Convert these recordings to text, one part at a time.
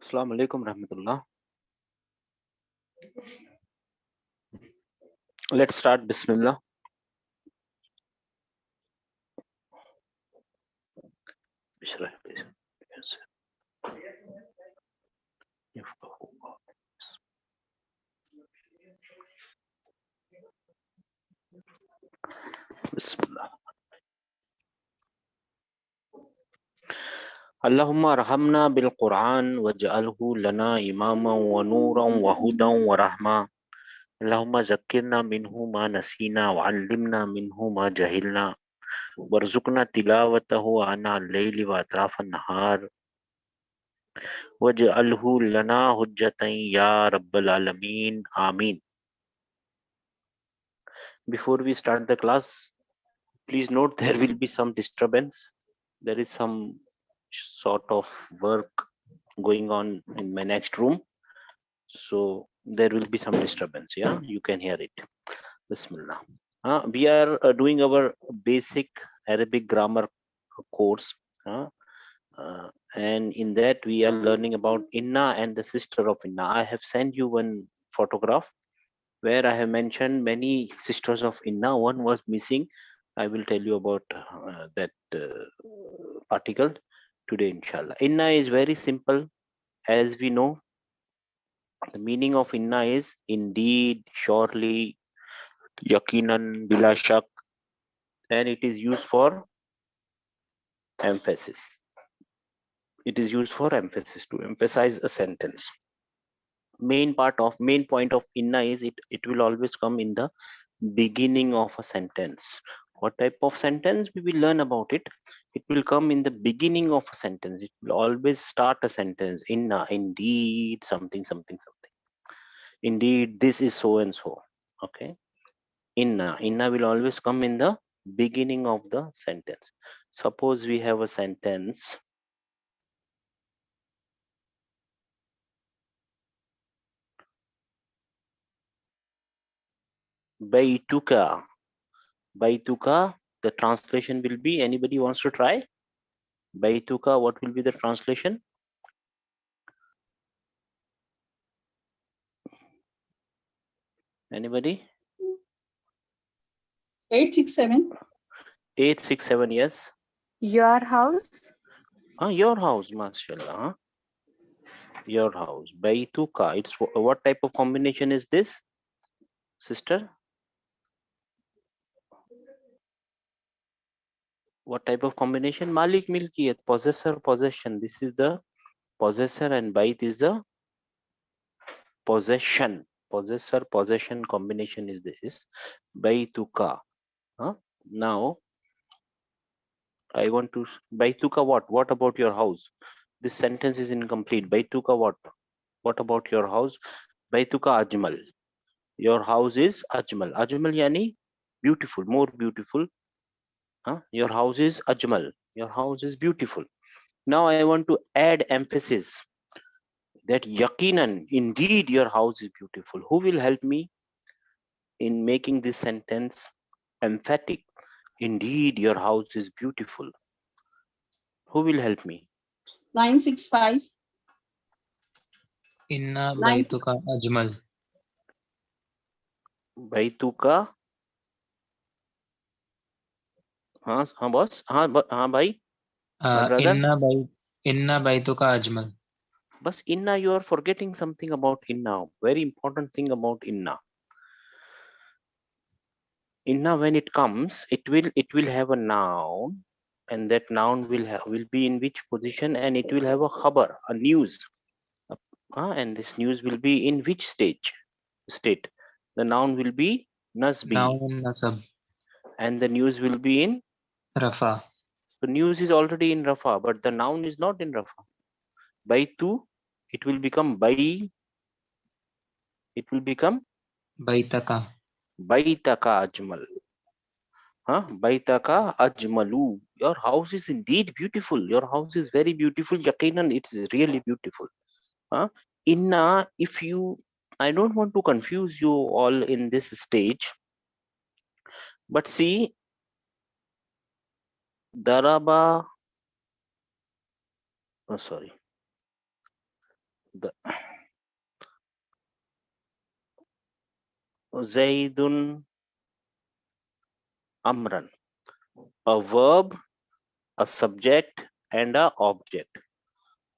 Assalamu alaikum rahmatullah. Let's start. Bismillah. Bismillah. Allahumma rahamna bil Quran waj'alhu lana imaman wa nuran wa hudan wa rahma. Allahumma zakkirna minhu ma nasina wa 'allimna minhu ma jahilna warzuqna tilawatahu ana al-layli wa atrafan nahar waj'alhu lana hujjatan ya rabbal alamin. Ameen. Before we start the class, please note there will be some disturbance. There is some sort of work going on in my next room, so there will be some disturbance. Yeah, you can hear it. Bismillah. We are doing our basic Arabic grammar course, and in that we are learning about inna and the sister of inna. I have sent you one photograph where I have mentioned many sisters of inna. One was missing. I will tell you about that particle today, inshallah. Inna is very simple. As we know, the meaning of inna is indeed, surely, yakinan, bila shak, and it is used for emphasis. It is used for emphasis, to emphasize a sentence. Main point of inna is it will always come in the beginning of a sentence. What type of sentence we will learn about it? It will come in the beginning of a sentence. It will always start a sentence. Inna, indeed, something, something, something. Indeed, this is so and so. Okay. Inna will always come in the beginning of the sentence. Suppose we have a sentence. Baituka. Baituka, the translation will be, anybody wants to try? Baituka, what will be the translation? Anybody? 867. 867, yes. Your house? Your house, mashallah. Your house. Baituka. It's what type of combination is this, sister? What type of combination? Malik milkiyat, possessor, possession. This is the possessor and bait is the possession. Possessor, possession combination is this. Baituka. Now, I want to, Baituka what? What about your house? This sentence is incomplete. Baituka what? What about your house? Baituka ajmal. Your house is ajmal. Ajmal yani beautiful, more beautiful. Your house is ajmal. Your house is beautiful. Now I want to add emphasis that yaqinan, indeed your house is beautiful. Who will help me in making this sentence emphatic? Indeed your house is beautiful. Who will help me? 965. Inna Nine. baituka ajmal. Baituka. boss. Bhai. My brother. Inna baituka ajmal. But inna, you are forgetting something about inna. Very important thing about inna. Inna, when it comes, it will have a noun, and that noun will be in which position, and it will have a khabar, a news. And this news will be in which state? The noun will be nasbi, Noun nasab. and the news will be in Rafa. the news is already in rafa, but the noun is not in rafa. Baitu, it will become bai. It will become Baitaka. baitaka ajmal. Baitaka ajmalu. Your house is indeed beautiful. Your house is very beautiful. Yaqinan, it is really beautiful. Inna, if you, I don't want to confuse you all in this stage, but see, daraba, sorry. The Zaidun Amran. A verb, a subject, and a object.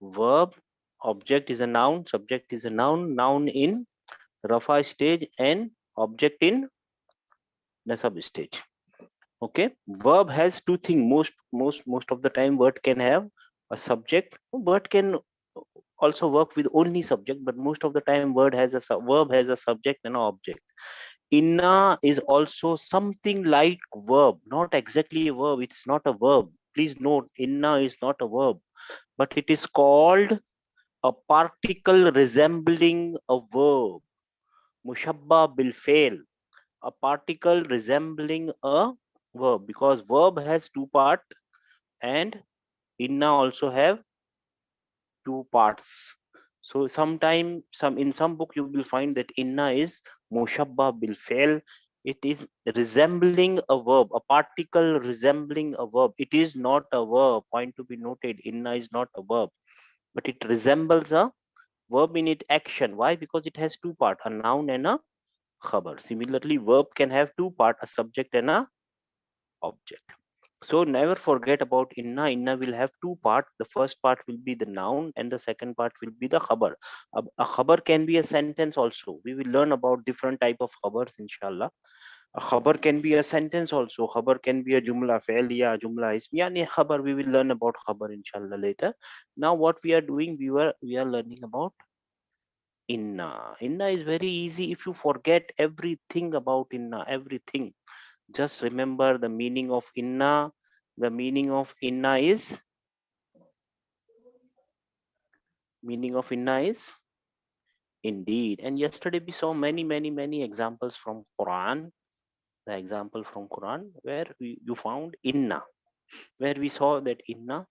Verb, object is a noun, subject is a noun in Rafa stage and object in Nasab stage. Okay, verb has two things. Most of the time word can have a subject. Word can also work with only subject, but most of the time verb has a subject and an object. Inna is also something like verb, not exactly a verb. It's not a verb. Please note, inna is not a verb, but it is called a particle resembling a verb. Mushabba bil fail, a particle resembling a verb, because verb has two parts and inna also have two parts. So sometime in some book you will find that inna is mushabba bil fail. It is resembling a verb, a particle resembling a verb. It is not a verb. Point to be noted, inna is not a verb, but it resembles a verb in its action. Why? Because it has two parts, a noun and a khabar. Similarly, verb can have two parts, a subject and a object. So never forget about inna. Inna will have two parts. The first part will be the noun and the second part will be the khabar. A khabar can be a sentence also. We will learn about different type of khabars inshallah. A khabar can be a sentence also. Khabar can be a jumla failiya, jumla ismiya. Yani khabar, we will learn about khabar inshallah later. Now what we are doing, we are learning about inna. Inna is very easy. If you forget everything about inna, everything, just remember the meaning of inna. The meaning of inna is indeed. And yesterday we saw many examples from Quran. The example from Quran where you found inna, where we saw that inna,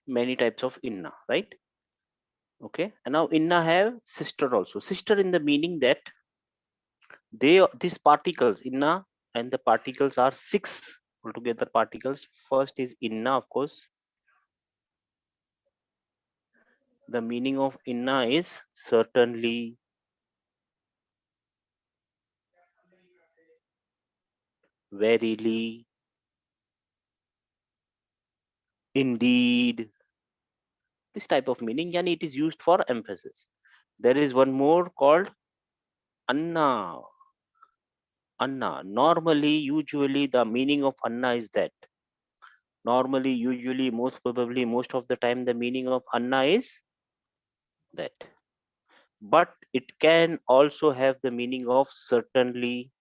many types of inna, right? Okay. And now inna have sister also. Sister in the meaning that these particles inna and the particles are six altogether particles. First is inna, of course. The meaning of inna is certainly, verily, indeed. This type of meaning, yani it is used for emphasis. There is one more called anna. Anna. Normally, usually the meaning of anna is that. Normally, usually, most probably, most of the time, the meaning of anna is that. But it can also have the meaning of certainly,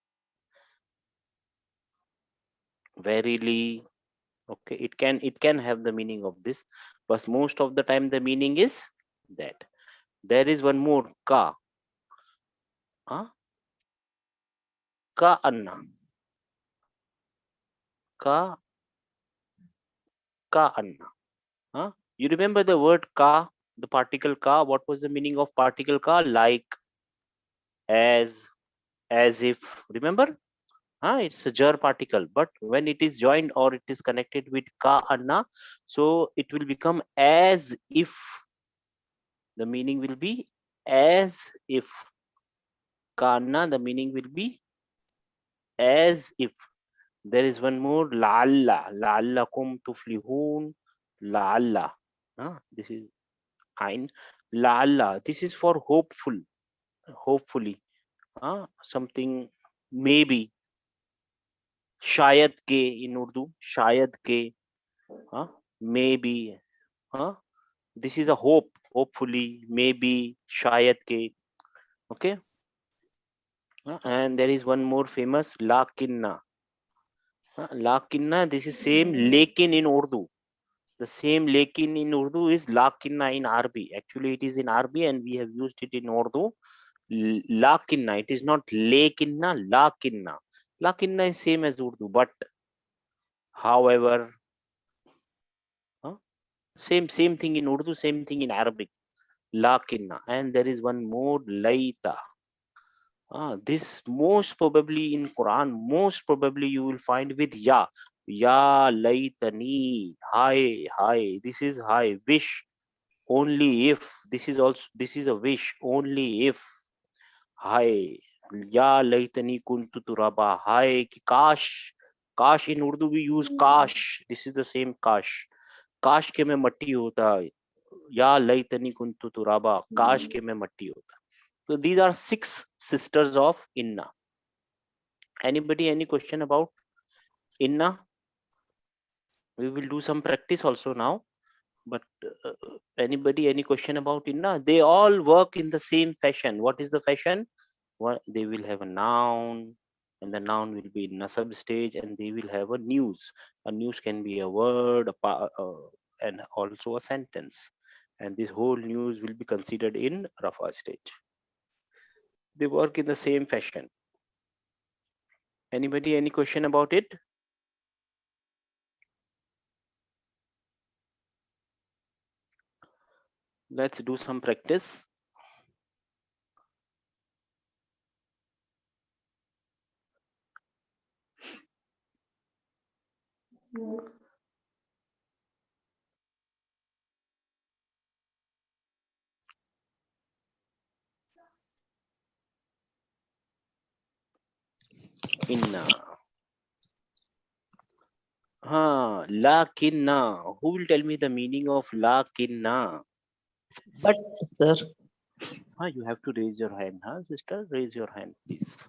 verily. Okay, it can have the meaning of this, but most of the time the meaning is that. There is one more ka. Huh? Ka anna. Ka anna. Huh? You remember the word ka, the particle ka? What was the meaning of particle ka? Like, as if. Remember? It's a jar particle, but when it is joined or it is connected with ka anna, so it will become as if. The meaning will be as if. Ka anna, the meaning will be as if. There is one more, la'alla, la'allakum tuflihun, la'alla. This is ain. La'alla, this is for hopeful, hopefully. Something, maybe. Shayad ke in Urdu, shayad ke, maybe. This is a hope, hopefully, maybe, shayad ke. Okay. And there is one more famous, lakinna. Lakinna, this is same lekin in Urdu. The same lekin in Urdu is lakinna in Arabic. Actually, it is in Arabic and we have used it in Urdu. Lakinna, it is not lekinna, lakinna. Lakinna is same as Urdu, but however, same thing in Urdu, same thing in Arabic. Lakinna. And there is one more, laita. This most probably in Quran, most probably you will find with ya. Ya laitani. Hi. This is hi. Wish. only if, this is also, this is a wish, only if, हाय, या लैतनी कुंतु तुराबा, हाय कि काश, काश in Urdu we use काश, this is the same काश के मैं मट्टी होता, या लैतनी कुंतु तुराबा, काश के मैं मट्टी होता. So these are 6 sisters of Inna. Anybody any question about Inna? We will do some practice also now, but anybody any question about Inna? They all work in the same fashion. What is the fashion? What, they will have a noun, and the noun will be in nasab stage, and they will have a news. A news can be a word, and also a sentence, and this whole news will be considered in rafa stage. They work in the same fashion. Anybody any question about it? Let's do some practice. Inna. Lakinna. Who will tell me the meaning of lakinna? But sir, You have to raise your hand, sister? Raise your hand, please.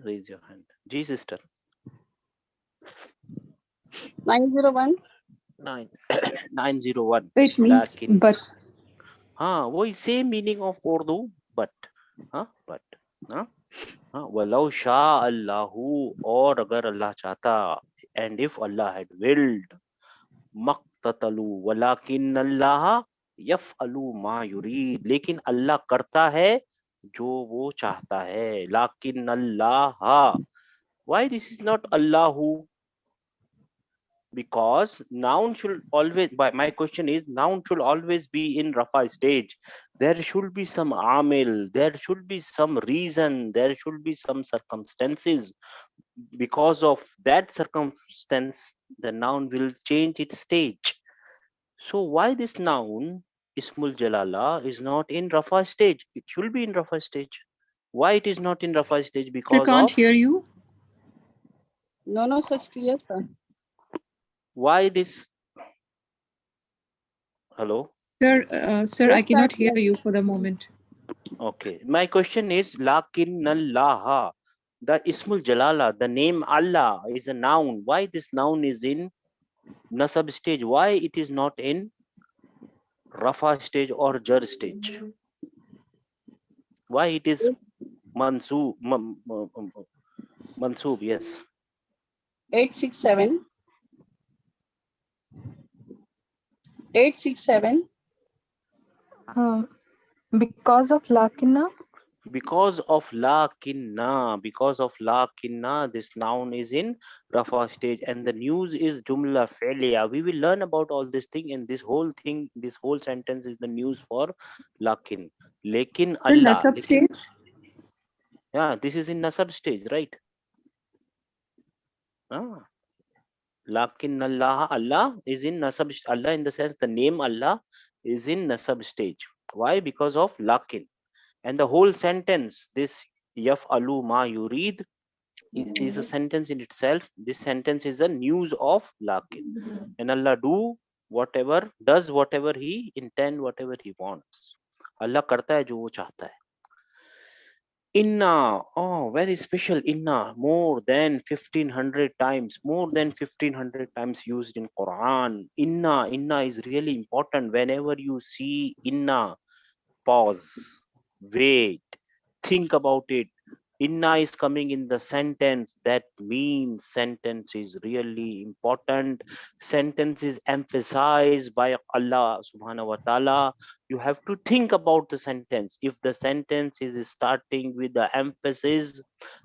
Raise your hand. Ji, sister. 901. 901. It means Lakin. but. वही same meaning of Urdu, but. But. वलौ Shah अल्लाहु, और अगर अल्लाह चाहता, and if Allah had willed, मक्ततलु वलाकिन अल्लाह यफअलु मा युरीद, लेकिन अल्लाह करता है जो वो चाहता है. लाकिन अल्लाह, why this is not Allahu? Because noun should always, my question is, noun should always be in rafa stage. There should be some amil, there should be some reason, there should be some circumstances. Because of that circumstance, the noun will change its stage. So why this noun Ismul Jalala is not in rafa stage? It should be in rafa stage. Why it is not in rafa stage? Sir, Because can't of, hear you. No, such clear, sir. why this? Hello. Sir, sir, I Yes, cannot sir. hear you for the moment. Okay, my question is lakin Allah, the Ismul Jalala, the name Allah is a noun. Why this noun is in nasab stage? Why it is not in rafa stage or jar stage? Why it is mansoob? Mansoob, yes. 867. 867. Because of lakinna. Because of lakinna, this noun is in rafa stage, and the news is jumla fi'liya. We will learn about all this thing, and this whole thing, this whole sentence is the news for lakin. Lekin The Allah. nasab stage. Yeah, this is in nasab stage, right? Lakin Allah, Allah is in nasab. Allah in the sense the name Allah is in nasab stage. Why? Because of lakin. And the whole sentence, this yaf'alu ma yurid, is a sentence in itself. This sentence is a news of lakin. And Allah does whatever he intend, whatever he wants. Allah karta hai jo wo chahta hai. Inna, very special. Inna, more than 1500 times, used in Quran. Inna is really important. Whenever you see inna, pause, wait, think about it. Inna is coming in the sentence. That means sentence is really important. Sentence is emphasized by Allah subhanahu wa ta'ala. You have to think about the sentence. If the sentence is starting with the emphasis,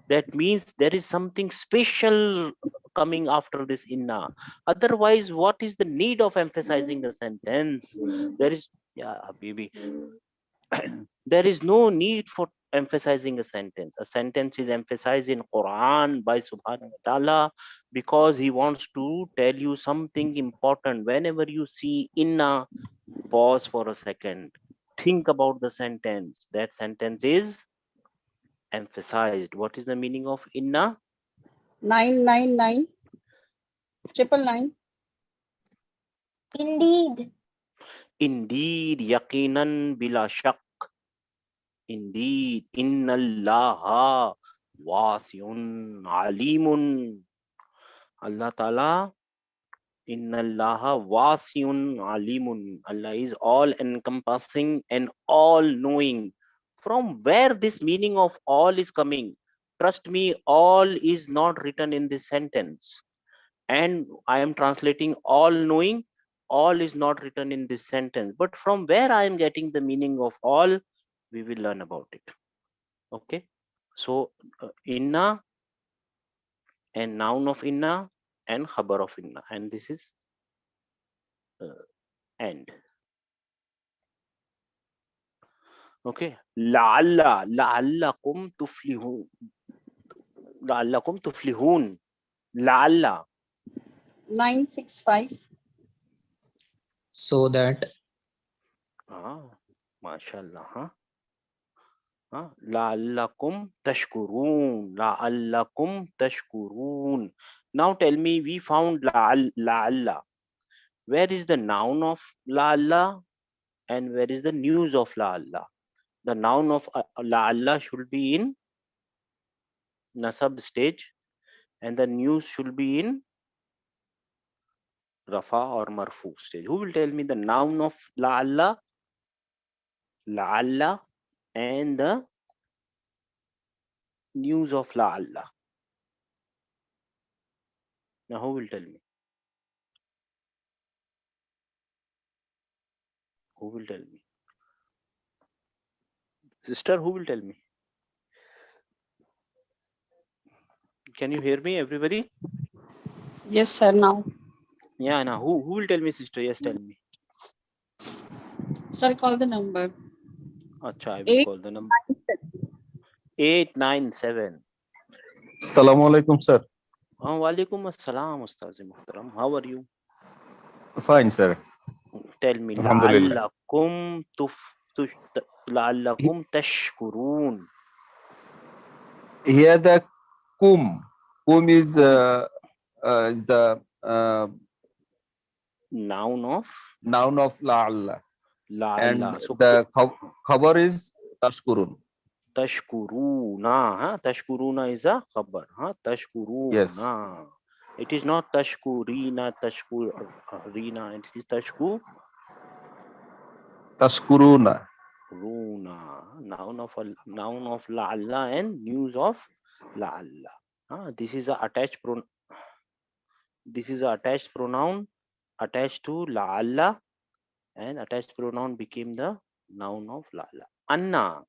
that means there is something special coming after this inna. Otherwise, what is the need of emphasizing the sentence? There is, yeah, baby. there is no need for emphasizing a sentence. A sentence is emphasized in Quran by Subhanahu wa Ta'ala because he wants to tell you something important. Whenever you see inna, pause for a second. Think about the sentence. That sentence is emphasized. What is the meaning of inna? 999 999. Indeed. Indeed, yaqinan bila shak. Indeed, inna allaha wasiun alimun. Allah Ta'ala, inna allaha wasiun alimun. Allah is all encompassing and all knowing. From where this meaning of all is coming? Trust me, all is not written in this sentence. And I am translating all knowing. All is not written in this sentence. But from where I am getting the meaning of all, we will learn about it. Okay. So inna and noun of inna and khabar of inna, and this is and. Okay. La'allakum tuflihun. La'allakum tuflihun. La'alla. 965. So that Mashallah. La'allakum tashkurun. La'allakum tashkurun. Now tell me, we found la'alla. Where is the noun of la'alla and where is the news of la'alla? The noun of la'alla should be in nasab stage and the news should be in rafa or marfu stage. Who will tell me the noun of la'alla and the news of la'alla? Now who will tell me? Who will tell me? Sister, who will tell me? Can you hear me, everybody? Yes, sir. Now, Yeah, now who will tell me, sister? Yes, tell me. sir, call the number. Acha, I will call the number. 897. Assalamu alaikum, sir. Walaikum assalam, Ustaz Muhtaram. How are you? Fine, sir. Tell me, Alhamdulillah. la'allakum tashkurun. Here the kum. Kum is the Noun of noun of la'alla. And la'alla. So the khabar is tashkurun. tashkuruna. Tashkuruna is a khabar. Tashkuruna. Yes. It is not tashkurina, tashkurina. It is tashkuruna. Tashkuruna. Noun of la'alla and news of la'alla. This is a attached pronoun. This is a attached pronoun attached to la'alla, and attached pronoun became the noun of la'alla. Anna.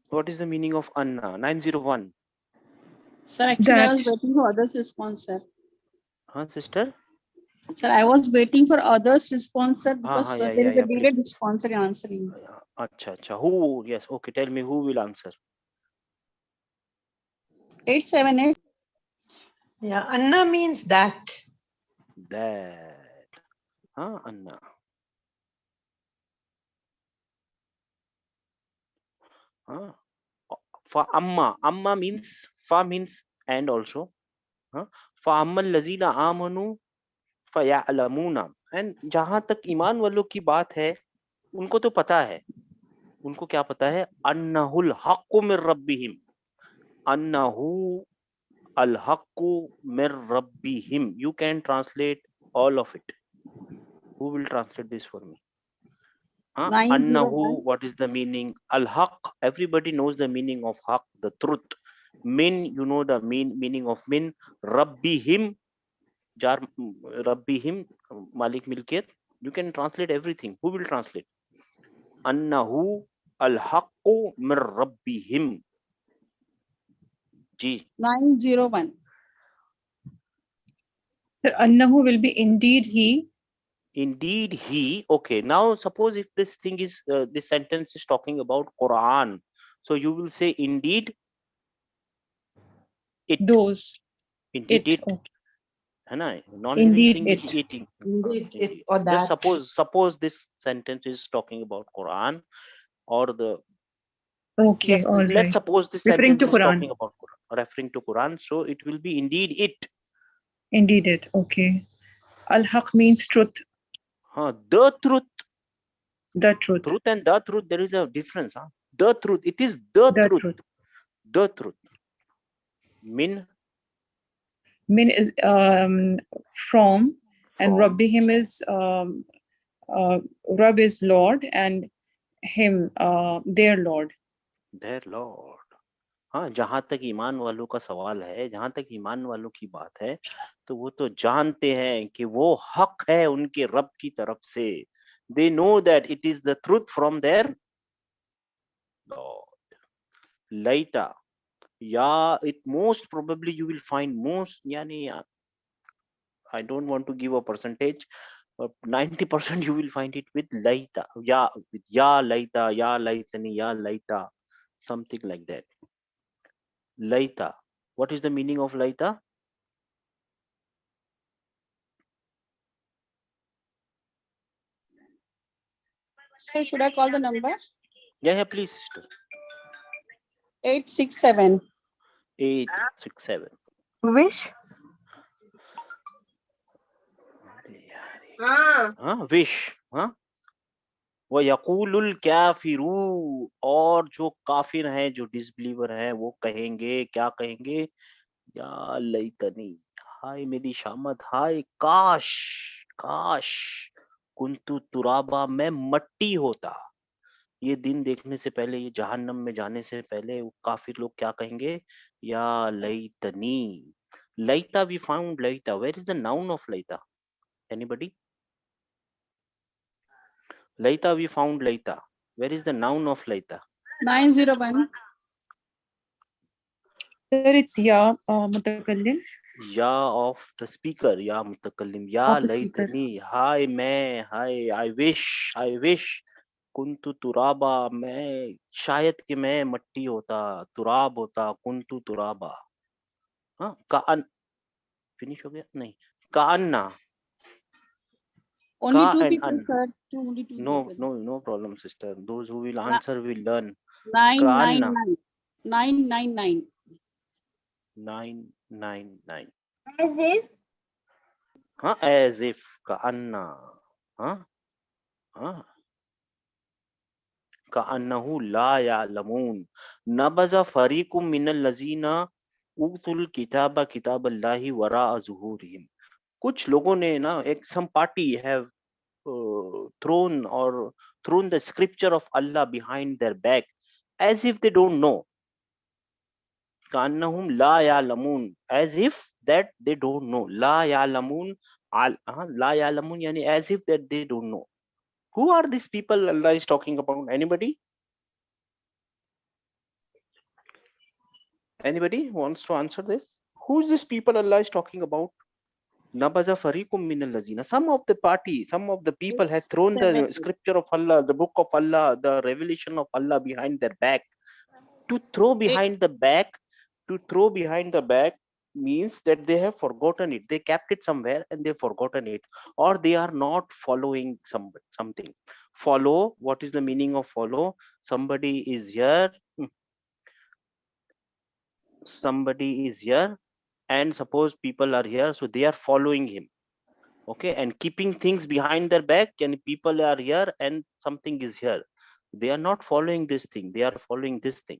What is the meaning of anna? 901. Sir, actually, I was That. waiting for others' response, sir. Sister? Sir, I was waiting for others' response, sir, because yeah, there is yeah, a delayed response in answering. Acha. Who? Yes. Okay. Tell me who will answer. 878. Yeah, Anna means that. That. Anna. Fa amma. Amma means, fa means and also. Fa amma lazina amanu fa ya'lamuna. And जहां तक ईमान वालों की बात है, उनको तो पता है. उनको क्या पता है? अन्नहुल हक्कु मिर रब्बिहिम. Annahu al haqqu mir rabbihim. You can translate all of it. Who will translate this for me? 901. Annahu, what is the meaning? Al haqq, everybody knows the meaning of haqq, the truth. Min, you know the meaning of min. Rabbihim, jar rabbihim, malik milkiyat. You can translate everything. Who will translate? Annahu al haqqu mir rabbihim. Ji. 901. Sir, Annahu will be indeed he. Indeed he. Okay, now suppose if this thing is this sentence is talking about Quran, so you will say indeed it. Those. Indeed It. it. Oh, है ना? Non-living indeed thing is it. eating. Indeed, Okay. it or Just that. suppose this sentence is talking about Quran, or the Okay, yes, all let's right. suppose this Referring sentence to is talking Quran. about Quran, referring to Quran, so it will be indeed it. Indeed it. Okay. Al-Haq means truth. The truth. The truth. Truth and the truth, there is a difference. The truth, it is the The truth. truth. The truth. Min Min is from, and from Rabbihim is Rabb is Lord, and him their Lord. their Lord. हाँ, जहां तक ईमान वालों का सवाल है, जहां तक ईमान वालों की बात है, तो वो तो जानते हैं कि वो हक है उनके रब की तरफ से. They know that it is the truth from their Lord. Later, yeah, it most probably you will find most, yani, I don't want to give a percentage, but 90% you will find it with laita. Yeah, with ya laita, ya laitani, ya laita, something like that. Laita. What is the meaning of laita? Sir, should I call the number? Yeah, please, sister. 867. 867. Wish. Wish. वयकूलुल काफिरू, और जो काफिर हैं, जो disbeliever हैं, वो कहेंगे, क्या कहेंगे? या लैतनी, हाय मेरी शामत, हाय काश, काश कुंतु तुराबा, मैं मट्टी होता. ये दिन देखने से पहले, ये जहन्नम में जाने से पहले, वो काफिर लोग क्या कहेंगे? या लैतनी. लैता, वी फाउंड लैता. Where is the noun of लैता? Anybody? Laita, we found Laita. Where is the noun of Laita? 901. Sir, it's Ya Mutakallim. Ya of the speaker, Ya mutakallim. Ya Of the speaker. Laitani, hi मैं, hi, I wish. कुंतु तुराबा, मैं शायद कि मैं मट्टी होता, तुराब होता, कुंतु तुराबा. हाँ, कान फिनिश हो गया? नहीं, कान्ना. Only Ka two and people, an. sir. Only two people. No problem, sister. Those who will answer will learn. 999. 999. 999. As if. हाँ, as if, कान्ना. हाँ, हाँ. कअन्नहु ला यअलमून नबज़ फरीकुम मिनल लज़ीना उतुल किताबा किताबल्लाहि वराअ ज़ुहूरिहिम. कुछ लोगों ने ना, एक some party have thrown the scripture of Allah behind their back as if they don't know. कअन्नहुम La यअलमून, as if that they don't know. ला यअलमून, ला यअलमून यानी as if that they don't know. Who are these people Allah is talking about? Anybody? Anybody wants to answer this? Who is this people Allah is talking about? Nabaza fariqum min allazina. Some of the party, some of the people had thrown the scripture of Allah, the book of Allah, the revelation of Allah behind their back. To throw behind the back, to throw behind the back means that they have forgotten it. They kept it somewhere and they've forgotten it, or they are not following something. Follow. What is the meaning of follow? Somebody is here. Somebody is here, and suppose people are here, so they are following him. Okay, and keeping things behind their back, and people are here and something is here. They are not following this thing, they are following this thing.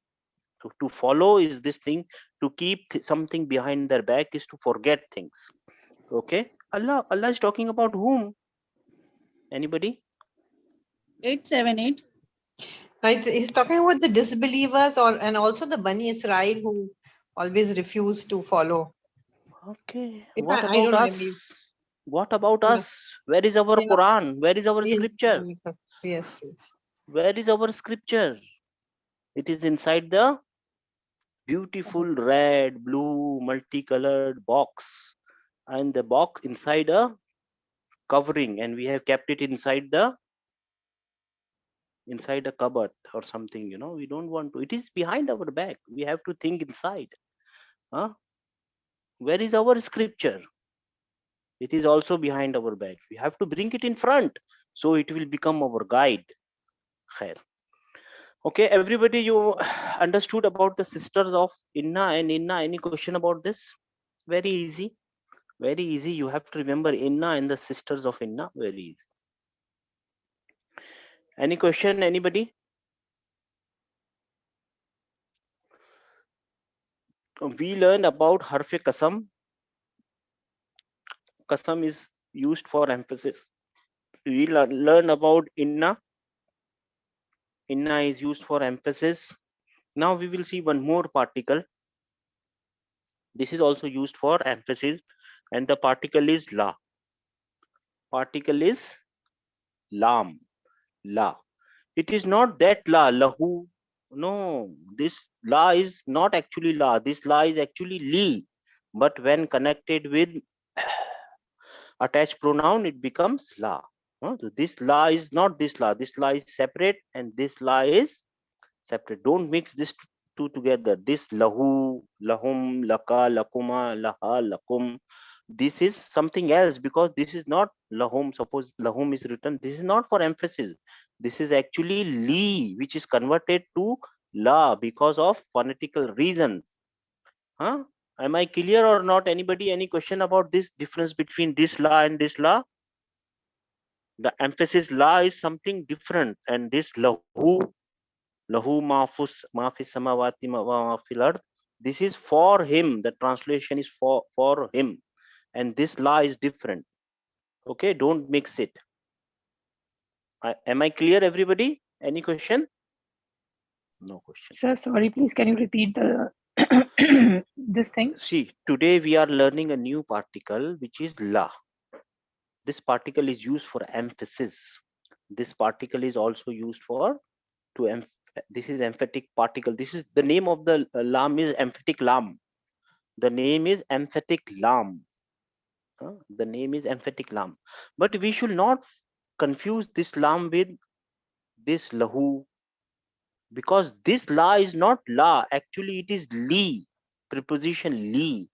So to follow is this thing, to keep something behind their back is to forget things. Okay, Allah is talking about whom? Anybody? 878. Right, he's talking about the disbelievers and also the Bani Israel who always refuse to follow. Okay, If what I about don't know, us? maybe. What about Yeah. us? Where is our Yeah. Quran? Where is our scripture? Yes. Where is our scripture? It is inside the beautiful red, blue, multicolored box, and the box inside a covering, and we have kept it inside a cupboard or something, we don't want to. It is behind our back. We have to think inside. Huh? Where is our scripture? It is also behind our back. We have to bring it in front, so it will become our guide. Khair. Okay, everybody, you understood about the sisters of Inna and Inna. Any question about this? Very easy. Very easy. You have to remember Inna and the sisters of Inna. Very easy. Any question, anybody? We learned about Harfe Kasam. Kasam is used for emphasis. We learn about Inna. Inna is used for emphasis. Now we will see one more particle. This is also used for emphasis, and the particle is la. Particle is lam. La. It is not that la, lahu. No, this la is not actually la. This la is actually li. But when connected with attached pronoun, it becomes la. So this la is not this la. This la is separate, and this la is separate. Don't mix these two together. This lahu, lahum, laka, lakuma, laha, lakum. This is something else, because this is not lahum. Suppose lahum is written. This is not for emphasis. This is actually li, which is converted to la because of phonetical reasons. Huh? Am I clear or not? Anybody, any question about this difference between this la and this la? The emphasis la is something different, and this lahu, mafis samawati mafil ard, this is for him. The translation is for him, and this la is different. Okay, don't mix it. Am I clear, everybody? Any question? No question. Sir, sorry, please, can you repeat the this thing? See, today we are learning a new particle, which is la. This particle is used for emphasis. This particle is also used for this is emphatic particle. This is the name of the lam is emphatic lam. The name is emphatic lam. The name is emphatic lam. But we should not confuse this lam with this lahu, because this la is not la. Actually, it is li, preposition li,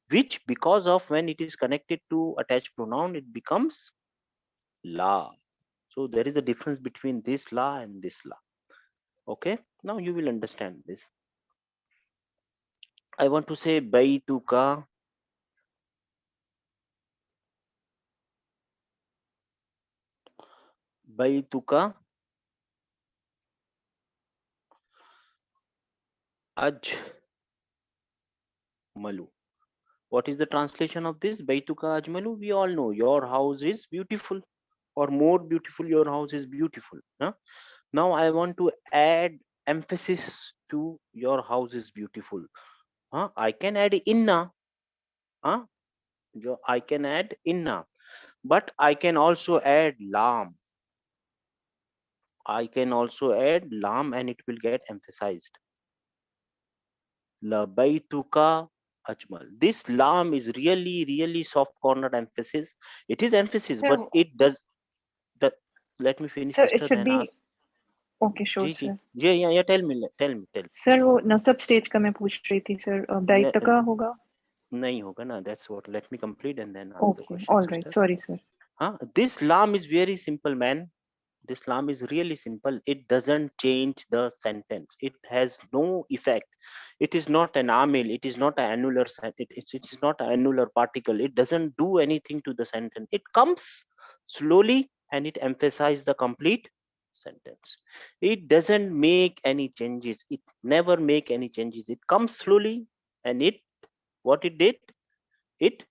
which because of when it is connected to attached pronoun, it becomes la. So there is a difference between this la and this la. Okay, now you will understand this. I want to say baituka. Baituka ajmalu. What is the translation of this? Baituka ajmalu. We all know your house is beautiful, or more beautiful. Your house is beautiful. Huh? Now I want to add emphasis to your house is beautiful. I can add inna. I can add inna, but I can also add lam. I can also add lam, and it will get emphasized. Labaituka ajmal. This lam is really soft cornered emphasis. It is emphasis, Sir, but it does the. Let me finish, sir, it sister. should Then be ask. okay, sure, जी. sir. Yeah. Tell me. Sir वो नसब stage का मैं पूछ रही थी sir बैतका होगा नहीं होगा ना. That's what. Let me complete and then ask the okay question, all right sister. sorry sir This lam is very simple, man. This lam is really simple. It doesn't change the sentence. It has no effect. It is not an amil. It is not an annular sentence. It is not an annular particle. It doesn't do anything to the sentence. It comes slowly and it emphasizes the complete sentence. It doesn't make any changes. It never make any changes. It comes slowly, and what it did, it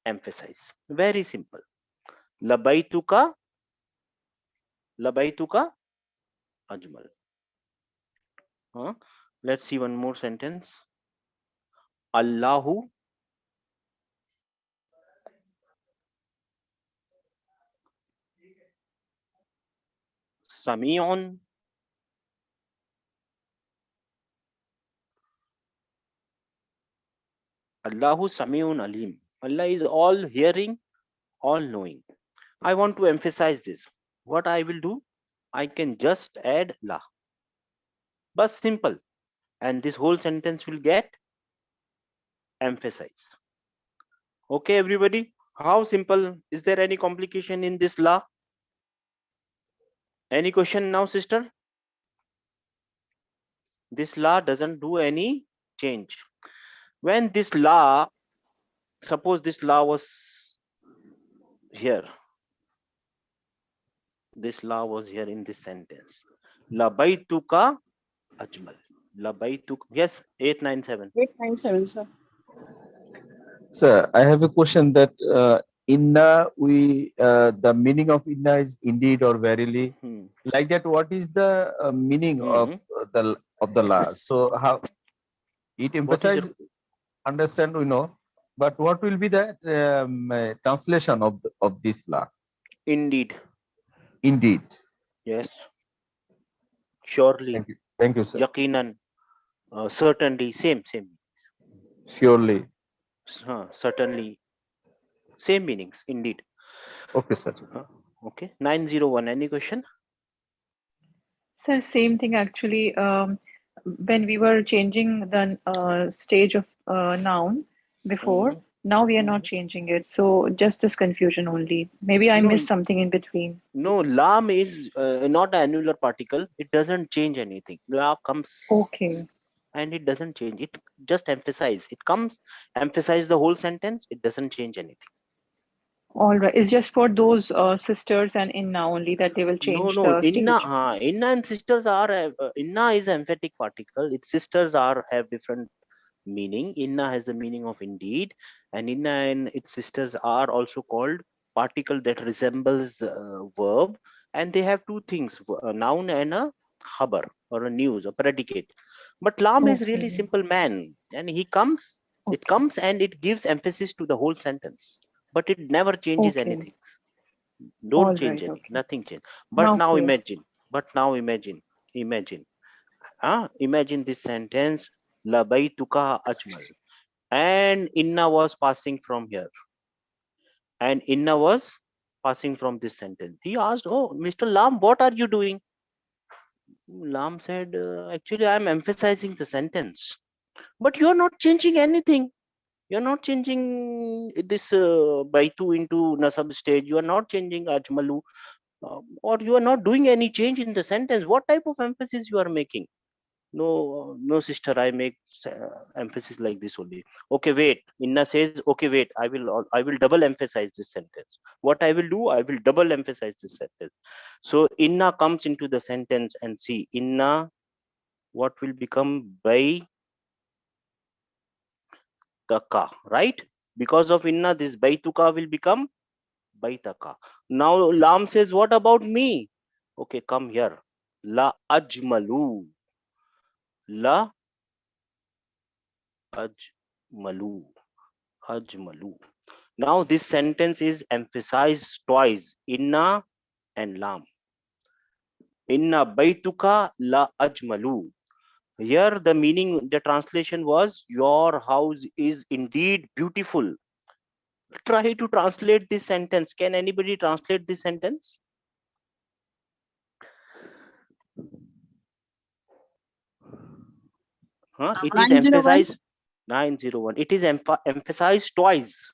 emphasized. Very simple. Labaituka ajmal. Let's see one more sentence. Allahu sami'un alim. Allah is all hearing, all knowing. I want to emphasize this. What I will do, I can just add la. But simple. And this whole sentence will get emphasized. Okay, everybody? How simple? Is there any complication in this la? Any question now, sister? This law doesn't do any change. When this law, suppose this law was here. This law was here in this sentence. Labaituka ajmal. Labaituk. Yes, 897. 897, sir. Sir, I have a question that inna the meaning of inna is indeed or verily. Like that, what is the meaning of the law? So how it emphasizes understand we know, but what will be the translation of this law? Indeed. Indeed. Yes. Surely. Thank you, sir. Yaqinan. Certainly. Same. Surely. Certainly. Same meanings. Indeed. Okay, sir. Okay. 901. Any question? Sir, same thing actually. When we were changing the stage of noun before, now we are not changing it. So just this confusion only. Maybe I missed something in between. No, lam is not an annular particle. It doesn't change anything. La comes and it doesn't change. It just emphasize. It comes, emphasize the whole sentence. It doesn't change anything. All right. It's just for those sisters and inna only that they will change No. the stage. Inna and sisters are inna is an emphatic particle. Its sisters have different meaning. Inna has the meaning of indeed, and inna and its sisters are also called particle that resembles verb, and they have two things: a noun and a khabar or a news, a predicate. But lam is really simple man, and he comes. It comes and it gives emphasis to the whole sentence, but it never changes anything. Don't change any, nothing change. But now imagine. Imagine this sentence: Labaituka ajmal. And Inna was passing from here. And Inna was passing from this sentence. He asked, "Oh, Mr. Lam, what are you doing?" Lam said, "Actually, I'm emphasizing the sentence. But you're not changing anything. You're not changing this Baitu into Nasab stage. You are not changing Ajmalu. Or you are not doing any change in the sentence. What type of emphasis you are making?" No, sister, I make emphasis like this only. Okay, wait. Inna says, okay, wait, I will double emphasize this sentence. What I will do, I will double emphasize this sentence. So Inna comes into the sentence, and see, Inna, what will become by taka, right? Because of Inna, this baituka will become baitaka. Now Lam says, what about me? Okay, come here. La ajmalu. La ajmalu. Ajmalu. Now this sentence is emphasized twice, inna and lam. Inna baituka la ajmalu. Here the meaning, the translation was, your house is indeed beautiful. Try to translate this sentence. Can anybody translate this sentence? It is emphasized 901. It is emphasized twice.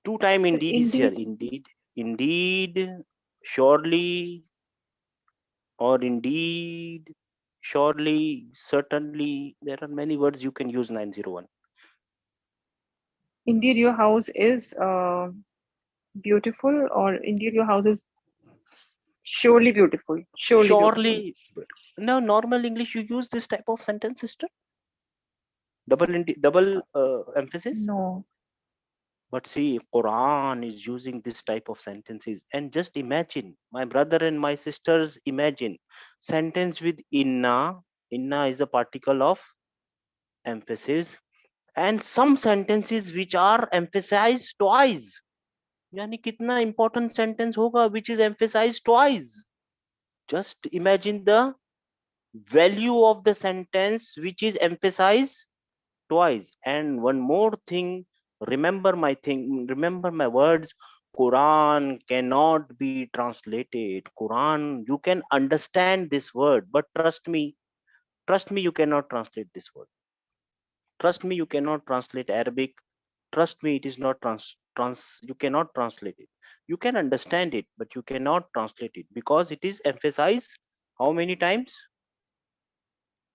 Two time indeed is here. Indeed, surely, or indeed, surely, certainly. There are many words you can use. 901. Indeed, your house is beautiful, or indeed your house is surely beautiful. Surely. Now, normal English, you use this type of sentence, sister? Double emphasis? No. But see, Quran is using this type of sentences. And just imagine, my brother and my sisters, imagine sentence with inna. Inna is the particle of emphasis. And some sentences which are emphasized twice. Yani kitna important sentence hoga which is emphasized twice. Just imagine the value of the sentence which is emphasized twice. And one more thing, Remember my thing, remember my words. Quran cannot be translated. Quran, you can understand this word, but trust me, you cannot translate this word. Trust me, you cannot translate Arabic. Trust me, it is not you cannot translate it. You can understand it, but you cannot translate it because it is emphasized how many times?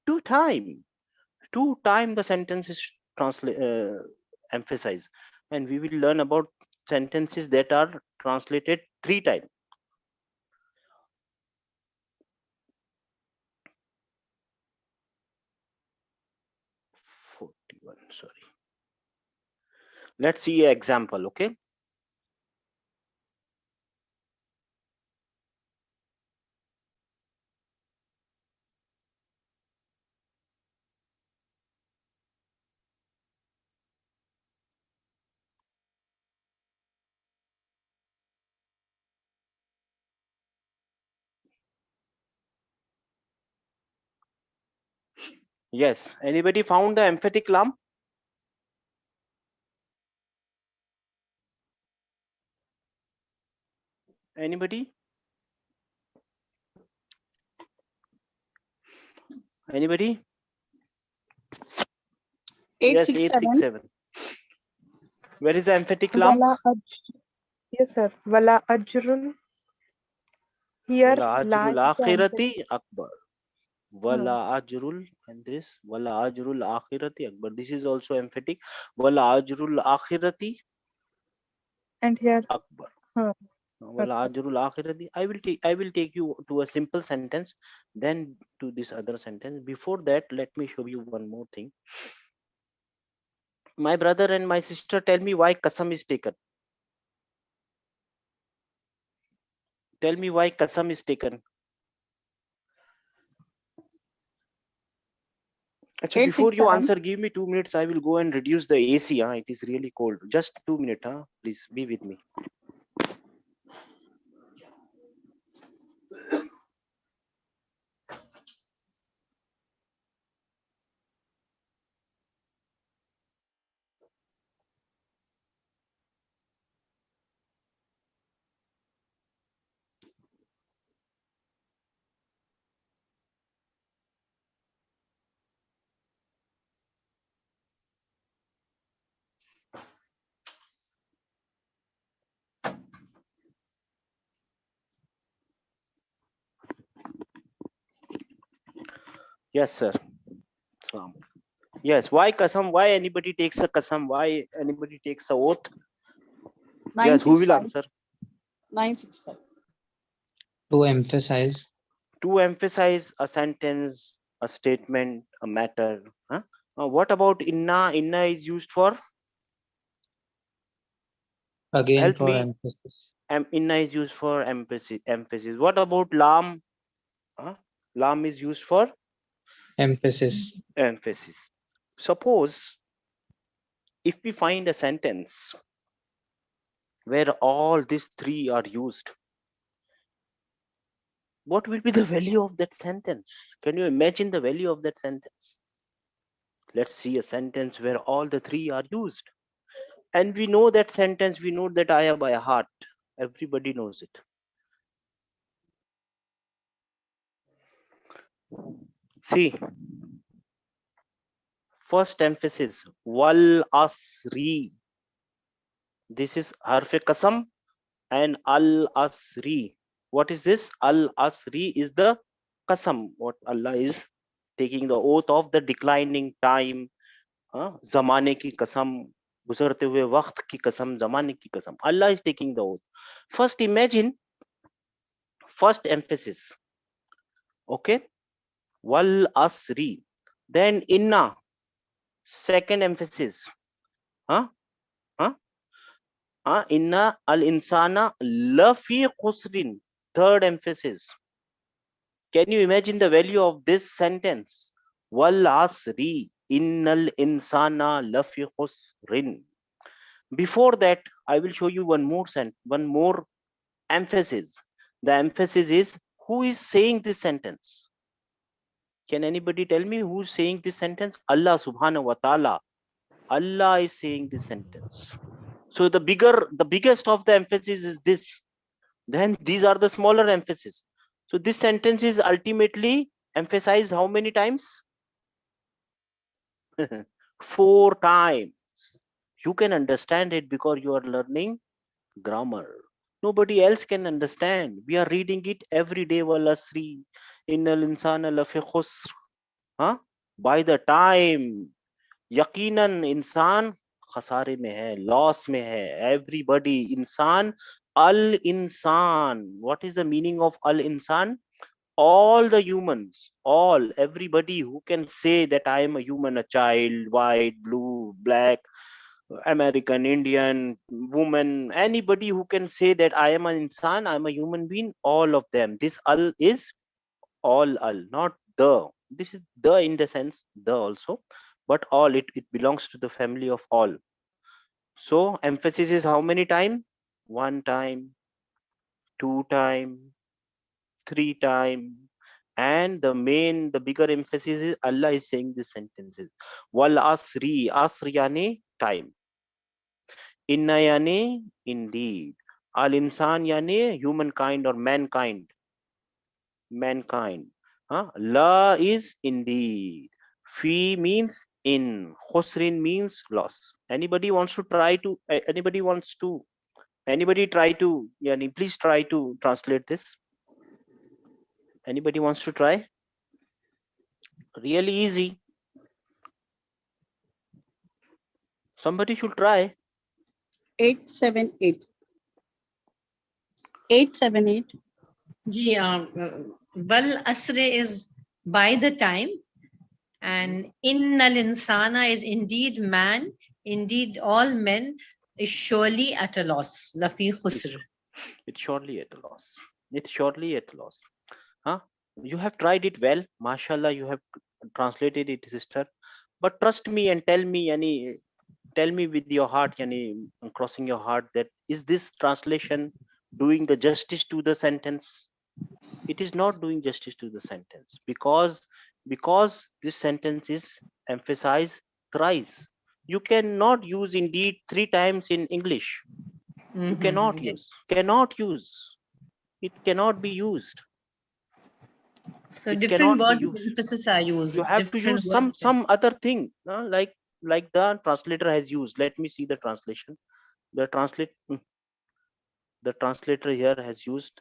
Two times. Two times the sentence is emphasized, and we will learn about sentences that are translated three times. Sorry. Let's see an example, okay? Yes, anybody found the emphatic lam? Anybody? Anybody? Yes, 867. 867. Where is the emphatic lam? Yes, sir. Wala ajrun. Here, Wala la ajrul is the akhirati emphasis. akbar. Wala ajrul, and this wala ajrul akhirati akbar. This is also emphatic. Wala ajrul akhirati And here, akbar. huh, Wala okay. ajrul akhirati. I will take you to a simple sentence, then to this other sentence. Before that, let me show you one more thing. My brother and my sister, tell me why kasam is taken. Tell me why kasam is taken. Achha, before you 867. answer, give me 2 minutes. I will go and reduce the AC. It is really cold. Just 2 minutes. Please be with me. Yes, sir. Salam. Yes. Why kasam? Why anybody takes a kasam? Why anybody takes a oath? Yes. Who will 965. answer? 965. To emphasize. To emphasize a sentence, a statement, a matter. Huh? What about inna? Inna is used for. Again Help for me. emphasis. Inna is used for emphasis. Emphasis. What about lam? Huh? Lam is used for Emphasis. emphasis. Suppose if we find a sentence where all these three are used, what will be the value of that sentence? Can you imagine the value of that sentence? Let's see a sentence where all the three are used. And we know that sentence, we know that ayah by heart. Everybody knows it. See, first emphasis, wal asri. This is harfe kasam and al asri. What is this? Al asri is the kasam. What Allah is taking the oath of the declining time. जमाने की कसम, गुजरते हुए वक्त की कसम, जमाने की कसम. Allah is taking the oath. First imagine, first emphasis. Okay. Wal asri. Then inna. Second emphasis. Huh? Huh? Inna al insana lafi khusrin. Third emphasis. Can you imagine the value of this sentence? Wal asri. Innal insana lafi khusrin. Before that, I will show you one more emphasis. The emphasis is who is saying this sentence. Can anybody tell me who is saying this sentence? Allah subhanahu wa ta'ala. Allah is saying this sentence. So the biggest of the emphasis is this. Then these are the smaller emphasis. So this sentence is ultimately emphasized how many times? 4 times. You can understand it because you are learning grammar. Nobody else can understand. We are reading it every day. Walasri, innal insana lafi khusr. Huh? By the time, yaqinan insan khasare mein hai, loss mein hai. Everybody, insan, al insan. What is the meaning of al insan? All the humans, everybody who can say that I am a human, a child, white, blue, black, American, Indian, woman, anybody who can say that I am an insan, I am a human being, all of them. This al is all al, not the. This is the in the sense the also, but all, it belongs to the family of all. So emphasis is how many time? 1 time, 2 time, 3 time, and the bigger emphasis is Allah is saying these sentences. Wal asri, asri yani time. Inna yani indeed. Al insan yani humankind or mankind. Mankind. Huh? La is indeed. Fi means in. Khusrin means loss. Anybody wants to try to? Anybody try to? Yani, please try to translate this. Anybody wants to try? Really easy. Somebody should try. 878. 878. Ji, Wal Asre is by the time, and Innal Insana is indeed man, indeed all men is surely at a loss. Lafi khusr. It's surely at a loss. It's surely at a loss. Huh? You have tried it well. Mashallah, you have translated it, sister. But trust me and tell me, yani, tell me with your heart, yani, crossing your heart, that is this translation doing the justice to the sentence? It is not doing justice to the sentence because this sentence is emphasized thrice. You cannot use indeed 3 times in English. You cannot use. It cannot be used. So It different cannot be words of used. emphasis are used. You have to Different use words. some other thing, like the translator has used. Let me see the translation. The translator here has used,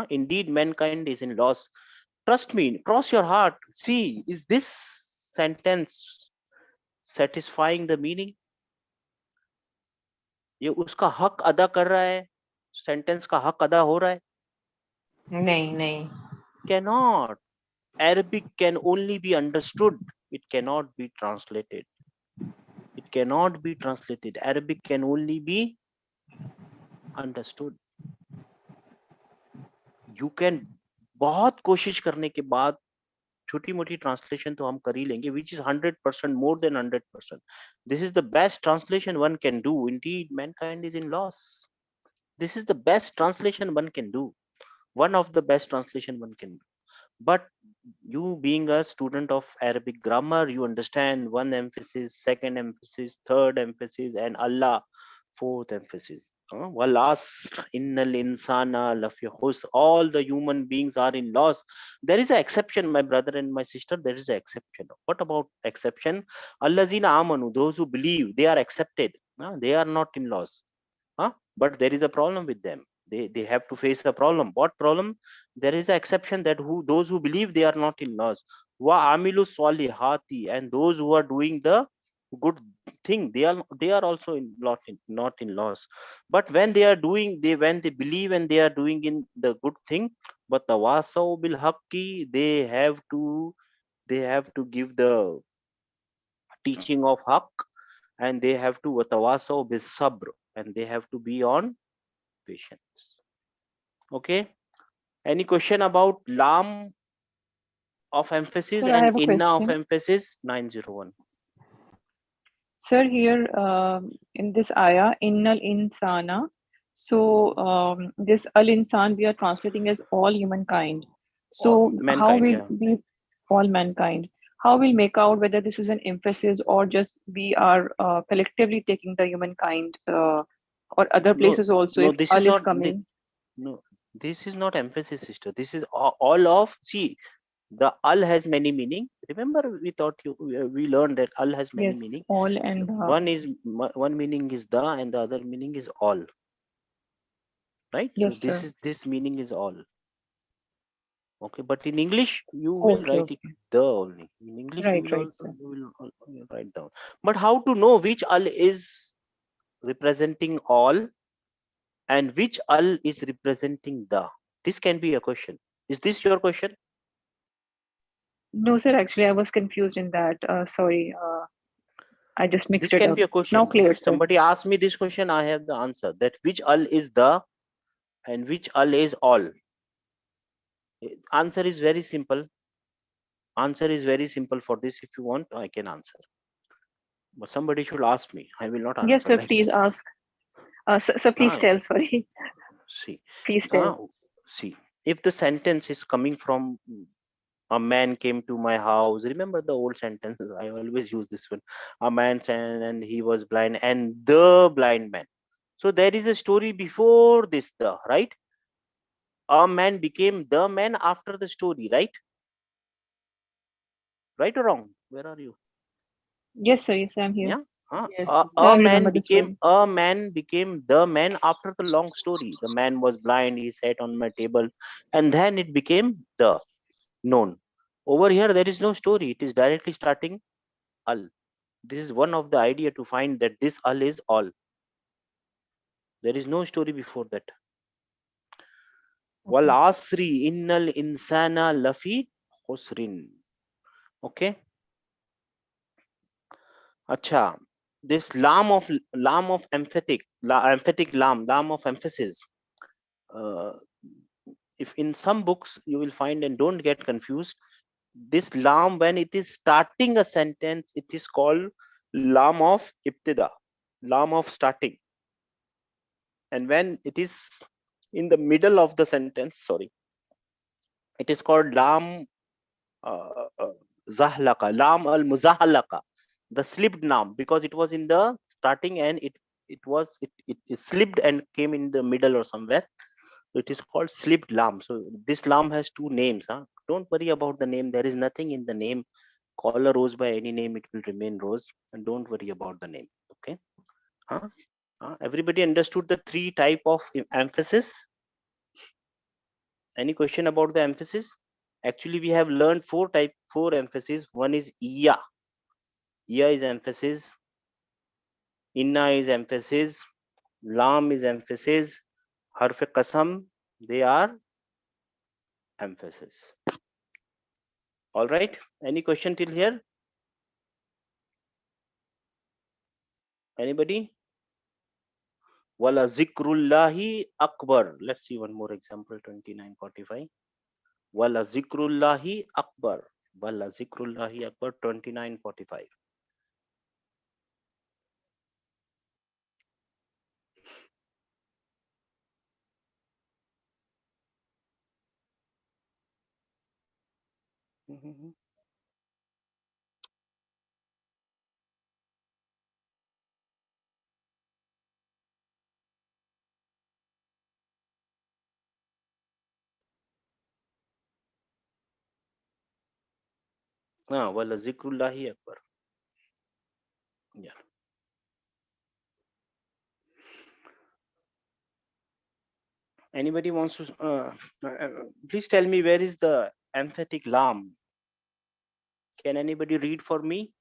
indeed mankind is in loss. Trust me, cross your heart, see, is this sentence satisfying the meaning? ये उसका हक अदा कर रहा है? Sentence का हक अदा हो रहा है? नहीं. Cannot. Arabic can only be understood. It cannot be translated. It cannot be translated. Arabic can only be understood. You can बहुत कोशिश करने के बाद छोटी मोटी translation तो हम कर ही लेंगे, which is 100%, more than 100%. This is the best translation one can do. Indeed, mankind is in loss. This is the best translation one can do. One of the best translation one can do. But you being a student of Arabic grammar, you understand one emphasis, second emphasis, third emphasis, and Allah, fourth emphasis. Walas innal insana lafi khus. All the human beings are in loss. There is an exception, my brother and my sister. There is an exception. What about exception? Allazina amanu, those who believe, they are accepted. They are not in loss. But there is a problem with them. They have to face a problem. What problem? There is an exception that those who believe, they are not in loss. Wa amilu salihati, and those who are doing the good thing, they are also not in loss. But when they are doing, when they believe and they are doing in the good thing, but the wasau bil haqqi, they have to give the teaching of haqq, and they have to watawasau bis sabr, and they have to be on patience. Okay, any question about lam of emphasis Sir, I and have a inna of question. emphasis? 901. Sir, here in this ayah, innal insana. So this al insan we are translating as all humankind. So how Mankind, will yeah. be all mankind? how we'll make out whether this is an emphasis or just we are collectively taking the humankind or other No, places also no, if this is al is not this, coming. no, this is not emphasis, sister. This is all of, see, the al has many meaning. Remember, we taught you, we learned that al has many Yes, meaning. all and One meaning is the, and the other meaning is all. Right? So yes, sir. this meaning is all. Okay, but in English you will Okay, write it okay. the only. In English you Right, will right, also sir. write down. But how to know which al is representing all and which al is representing the? This can be a question. Is this your question? No, sir, actually, I was confused in that. Sorry, I just This mixed it can up. be a Now question. If clear, sir. somebody asks me this question, I have the answer that which al is the and which al is all. Answer is very simple. Answer is very simple for this. If you want, I can answer. But somebody should ask me. I will not Yes, answer sir, like please that. ask. Sir, please Ah, tell, sorry. see, Please ah, tell. see. If the sentence is coming from a man came to my house, remember the old sentence? I always use this one. A man said, and he was blind, and the blind man. So there is a story before this, the right. A man became the man after the story, right? Right or wrong? Where are you? Yes, sir, yes, I'm here. Yeah. Yes. I remember the story. A man became the man after the long story. The man was blind. He sat on my table, and then it became the known. Over here, there is no story. It is directly starting al. This is one of the idea to find that this al is all. There is no story before that. Wal Okay. asri innal insana lafi khusrin. Okay. Acha. This lam of emphatic lam of emphasis. Uh, if in some books you will find, and don't get confused, this lam, when it is starting a sentence, it is called lam of ibtida, lam of starting. And when it is in the middle of the sentence, sorry, it is called lam uh, uh, zahlaka, lam al muzahalaka, the slipped lam, because it was in the starting and it slipped and came in the middle or somewhere. So it is called slipped lam. So this lam has two names. Huh? Don't worry about the name. There is nothing in the name. Call a rose by any name, it will remain rose. And don't worry about the name. Okay. Huh? Everybody understood the three type of emphasis? Any question about the emphasis? Actually, we have learned four emphasis. One is iya. Iya is emphasis. Inna is emphasis. Lam is emphasis. Harf qasam, they are emphasis. All right. Any question till here? Anybody? Wala zikrullahi akbar. Let's see one more example. 29:45. Wala zikrullahi akbar. Wala zikrullahi akbar. 29:45. Wala zikrullahi akbar. Yeah. Anybody wants to? Please tell me, where is the emphatic lam? Can anybody read for me?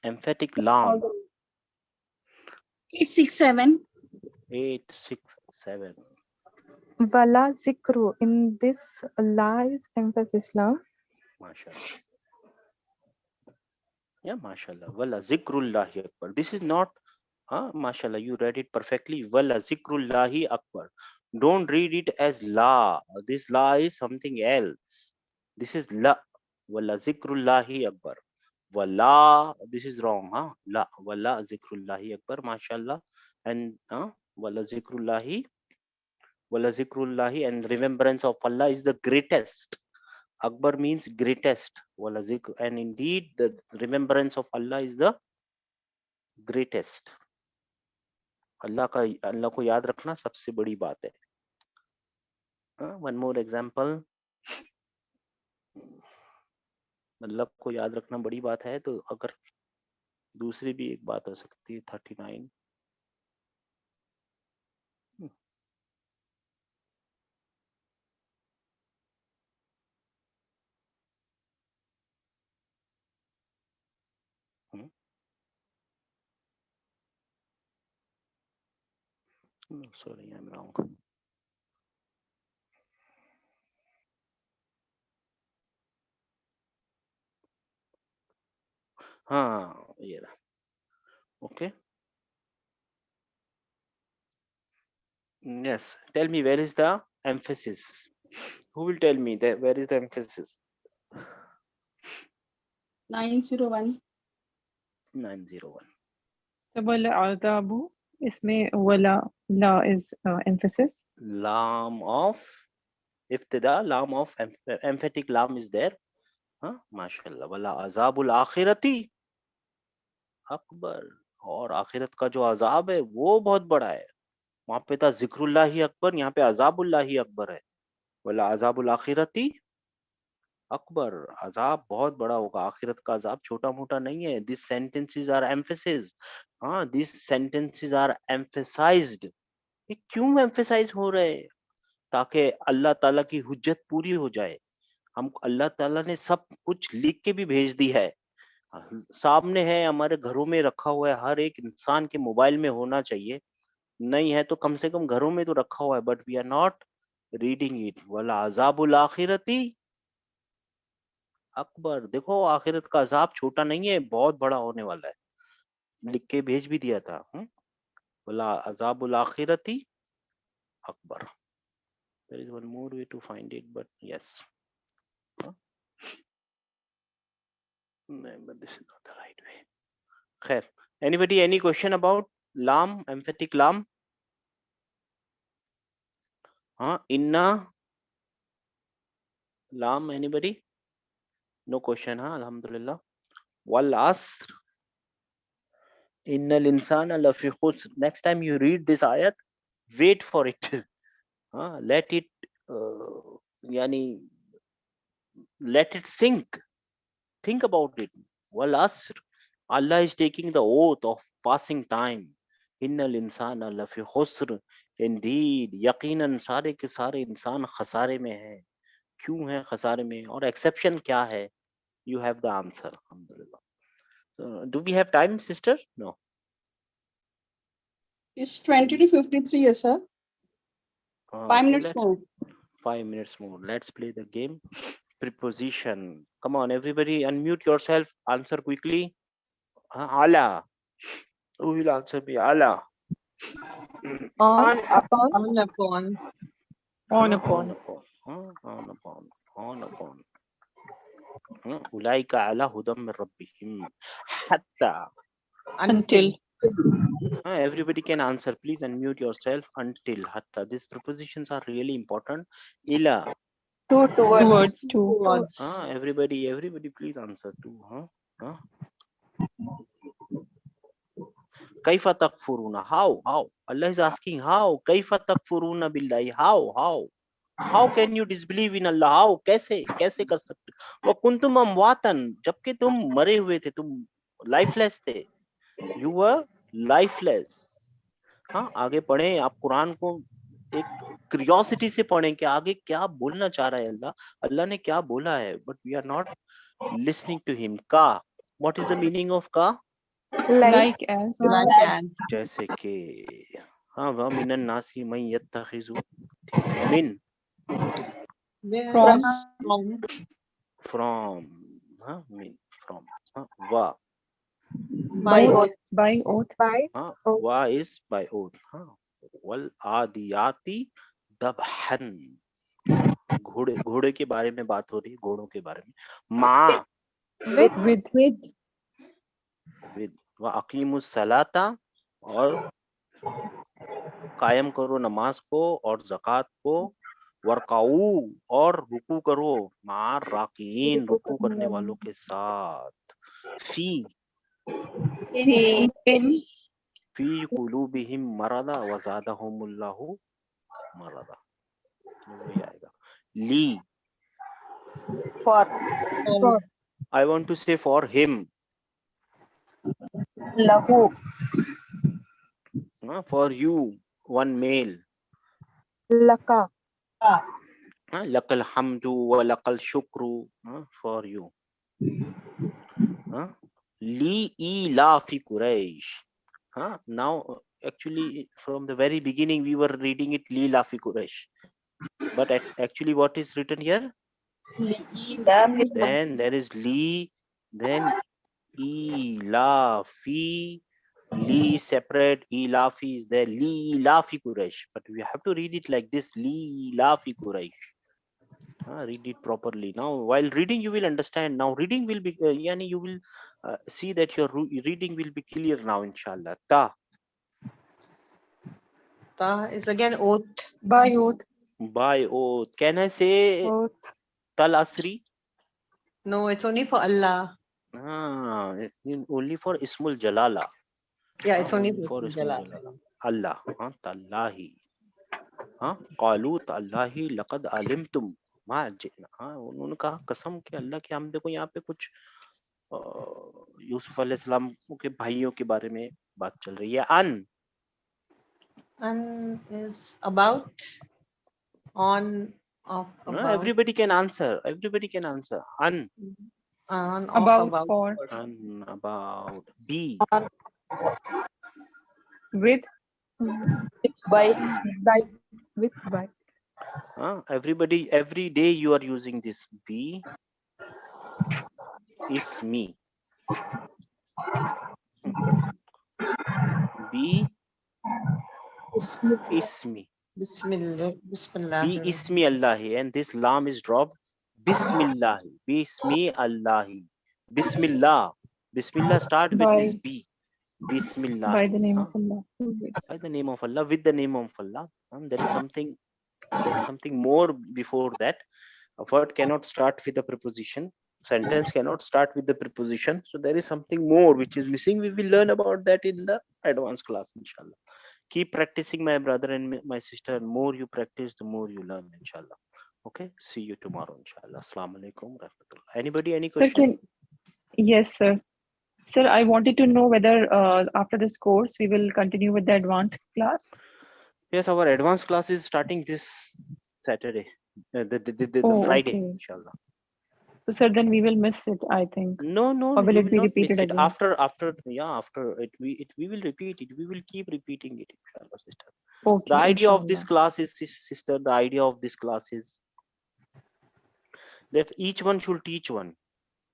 Emphatic lam. 867. 867. Wala zikru. In this la is emphasis lam. MashaAllah. Yeah, MashaAllah. Wala zikrullahi akbar. This is not, MashaAllah, you read it perfectly. Wala zikrullahi akbar. Don't read it as la. This la is something else. This is la. Wala zikrullahi akbar. Wala, this is wrong. La. Wala zikrullahi akbar. MashaAllah. And wala zikrullahi. Wala zikrullahi, and remembrance of Allah is the greatest. Akbar means greatest. Wala zikr, and indeed the remembrance of Allah is the greatest. अल्लाह को याद रखना सबसे बड़ी बात है. One more example. अल्लाह को याद रखना बड़ी बात है, तो अगर दूसरी भी एक बात हो सकती है. 39. No, sorry, I'm wrong. हाँ, ये रहा. Okay. Yes. Tell me, where is the emphasis? Who will tell me that where is the emphasis? 901. 901. So wala adabu, isme wala la is emphasis. Lam of iftida, lam of emphatic lam is there. हाँ, माशाल्लाह. वला अजाबुल आखिरती अकबर, और आखिरत का जो अजाब है वो बहुत बड़ा है. वहां पे था जिक्रुल्लाही अकबर, यहाँ पे अजाबुल्लाही अकबर है. वला अजाबुल आखिरती अकबर, अजाब बहुत बड़ा होगा. आखिरत का अजाब छोटा मोटा नहीं है. This sentences are emphasis. हाँ, दिस सेंटेंसेस आर एम्फेसाइज्ड. ये क्यों एम्फेसाइज हो रहे हैं? ताकि अल्लाह ताला की हुज्जत पूरी हो जाए. हम अल्लाह ताला ने सब कुछ लिख के भी भेज दी है, सामने है, हमारे घरों में रखा हुआ है. हर एक इंसान के मोबाइल में होना चाहिए. नहीं है तो कम से कम घरों में तो रखा हुआ है, but we are not reading it. वला अजाबुल आखिरती अकबर. देखो, आखिरत का अजाब छोटा नहीं है, बहुत बड़ा होने वाला है. लिख के भेज भी दिया था. वला अजाबुल आखिरती Akbar. There is one more way to find it, but yes. No, but this is not the right way. Khair. Anybody, any question about lam, emphatic lam? Inna lam, anybody? No question, alhamdulillah. Wal asr innal insana lafi khusr. Next time you read this ayat, wait for it. Let it yani let it sink. Think about it. Wal asr, Allah is taking the oath of passing time. Innal insana lafi khusr. Indeed, yaqinan सारे के सारे इंसान खसारे में है. क्यों है खसारे में, और एक्सेप्शन क्या है? You have the answer, alhamdulillah. Do we have time, sister? No. It's 20 to 53, yes, sir. 5 minutes more. 5 minutes more. Let's play the game. Preposition. Come on, everybody, unmute yourself. Answer quickly. Ala. Who will answer me? Ala. On upon. On upon. On upon. On upon. On upon. أولئك على هدى من ربهم حتى. Until. Everybody can answer. Please unmute yourself. Until. Hatta. These prepositions are really important. Ila. Towards. Towards. Everybody please answer to. Kaifa takfuruna. How? Allah is asking how. Kaifa takfuruna billahi. How can you disbelieve in Allah? How? कैसे कर सकते? wa kuntum amwatan. जबकि तुम मरे हुए थे, तुम lifeless थे. You were lifeless. आगे पढ़ें. आप कुरान को एक क्यूरियोसिटी से पढ़ें कि आगे क्या बोलना चाह रहा है अल्लाह ने क्या बोला है, but we are not listening to him. का, what is the meaning of का? Like as. जैसे कि व मिनन नासी मन यत्तखिजु. ठीक है. मिन, from. मिन, from. वा, By oath. वा is by oath. वल आदियाती दबहन. घोड़े के बारे में बात हो रही है, घोड़ों के बारे में. मा, With. व अकीमुस सलाता, और कायम करो नमाज को और ज़कात को. वर्काऊ और रुकू करो, मार राकीन रुकू करने वालों के साथ, फी In फी कुलूबिहिम मरदा वज़ादहुमुल्लाहु मरदा, वही आएगा। ली, For. For. I want to say for him, Lahu. for you, one male, Laka. lakal hamdu wa lakal shukru, for you. Li ilafi Quraysh. Now actually from the very beginning we were reading it li ilafi Quraysh, but actually what is written here? Then there is li, then ilafi, li separate, ilafi is there, li ilafi Quraysh, but we have to read it like this, li ilafi Quraysh. Read it properly. Now while reading you will understand. Now reading will be yani you will see that your reading will be clear now, inshallah. Ta. Ta is again oath. by oath. By oath. Can I say Oath. tal asri? No, it's only for Allah. Only for ismul jalala. Yeah, it's only for for ismul Jalal. jalala. Allah. Tallahi. qalu tallahi laqad alimtum ma ji'na. उन्होंने कहा कसम के अल्लाह की, हम देखो यहाँ पे कुछ यूसुफ अलैहिस्सलाम के भाइयों के बारे में बात चल रही है। अन is about, on, of, about. everybody can answer. Everybody can answer. An. On, About, of, for. about. An, about. Be. With. By. By. With by. Everybody, every day you are using this. Be is me. Be is me. Bismillah. Bismillah. Be ismi Allahi, and this lam is dropped. Bismillahi. Bismi Allahi. Bismillah. Bismillah start with By. this B. Bismillah. By the name of Allah. By the name of Allah, with the name of Allah. There is something more before that. A word cannot start with a preposition. Sentence cannot start with the preposition. So there is something more which is missing. We will learn about that in the advanced class, inshallah. Keep practicing, my brother and my sister. The more you practice, the more you learn, inshallah. Okay, see you tomorrow, inshallah. Assalamu alaikum rahmatullah. Anybody, any Sir, question? yes, sir. Sir, I wanted to know whether after this course we will continue with the advanced class. Yes, our advanced class is starting this Saturday, the Friday, okay. inshallah. So, sir, then we will miss it, I think. No, Or will you it will be not repeated miss it. again? After it, we will repeat it. We will keep repeating it, inshallah, sister. Okay, The idea of this inshallah. class is, sister, the idea of this class is that each one should teach one.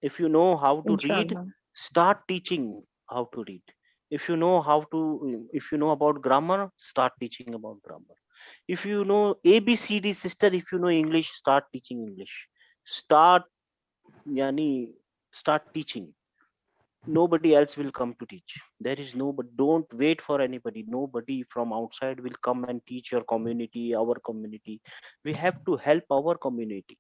If you know how to read, Inshallah. start teaching how to read. If you know about grammar, start teaching about grammar. If you know ABCD, sister, if you know English, start teaching English. Start teaching. Nobody else will come to teach. There is nobody. Don't wait for anybody. Nobody from outside will come and teach your community, our community. We have to help our community.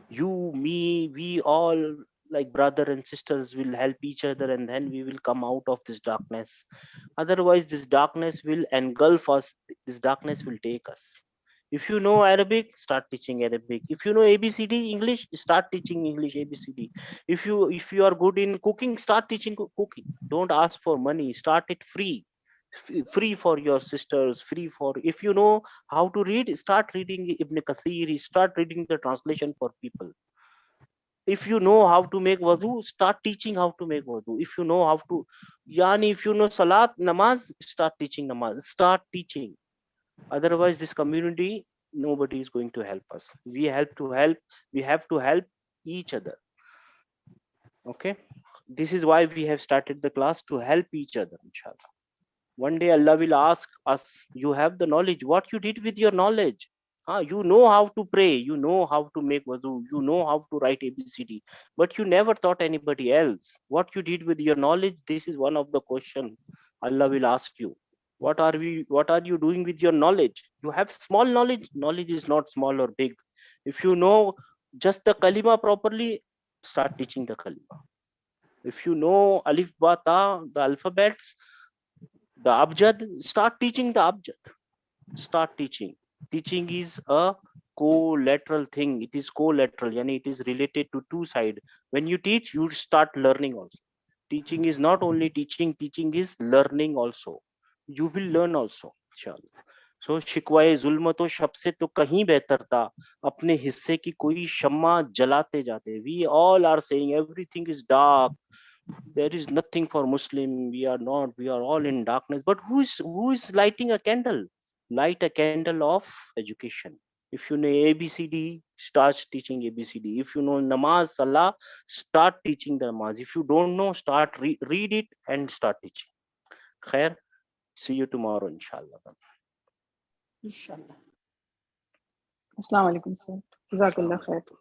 You, me, we all, like brother and sisters, will help each other, and then we will come out of this darkness. Otherwise this darkness will engulf us. This darkness will take us. If you know Arabic, start teaching Arabic. If you know ABCD English, start teaching English ABCD. If you are good in cooking, start teaching cooking. Don't ask for money. Start it free. Free for your sisters, free for, if you know how to read, start reading Ibn Kathir, start reading the translation for people. If you know how to make wudu, start teaching how to make wudu. If you know how to, if you know salat, namaz, start teaching namaz. Start teaching. Otherwise this community, nobody is going to help us. We have to help each other. Okay, this is why we have started the class, to help each other, inshallah. One day Allah will ask us, you have the knowledge, what you did with your knowledge? You know how to pray, you know how to make wudu, you know how to write ABCD, but you never taught anybody else. What you did with your knowledge? This is one of the question Allah will ask you. What are you doing with your knowledge? You have small knowledge. Knowledge is not small or big. If you know just the kalima properly, start teaching the kalima. If you know alif ba ta, the alphabets, the abjad, start teaching the abjad. Start teaching. Teaching is a collateral thing. It is collateral, yani it is related to two sides. When you teach, you start learning also. Teaching is not only teaching, teaching is learning also. You will learn also, inshallah. So शिकवाए जुल्म तो शब से तो कहीं बेहतर था, अपने हिस्से की कोई शम्मा जलाते जाते. We all are saying everything is dark, there is nothing for Muslim, we are all in darkness. But who is lighting a candle? Light a candle of education. If you know ABCD, start teaching ABCD. If you know namaz salah, start teaching the namaz. If you don't know, start read it and start teaching. Khair, see you tomorrow, inshallah. Inshallah. Assalamu alaikum, sir. Jazakallah khair.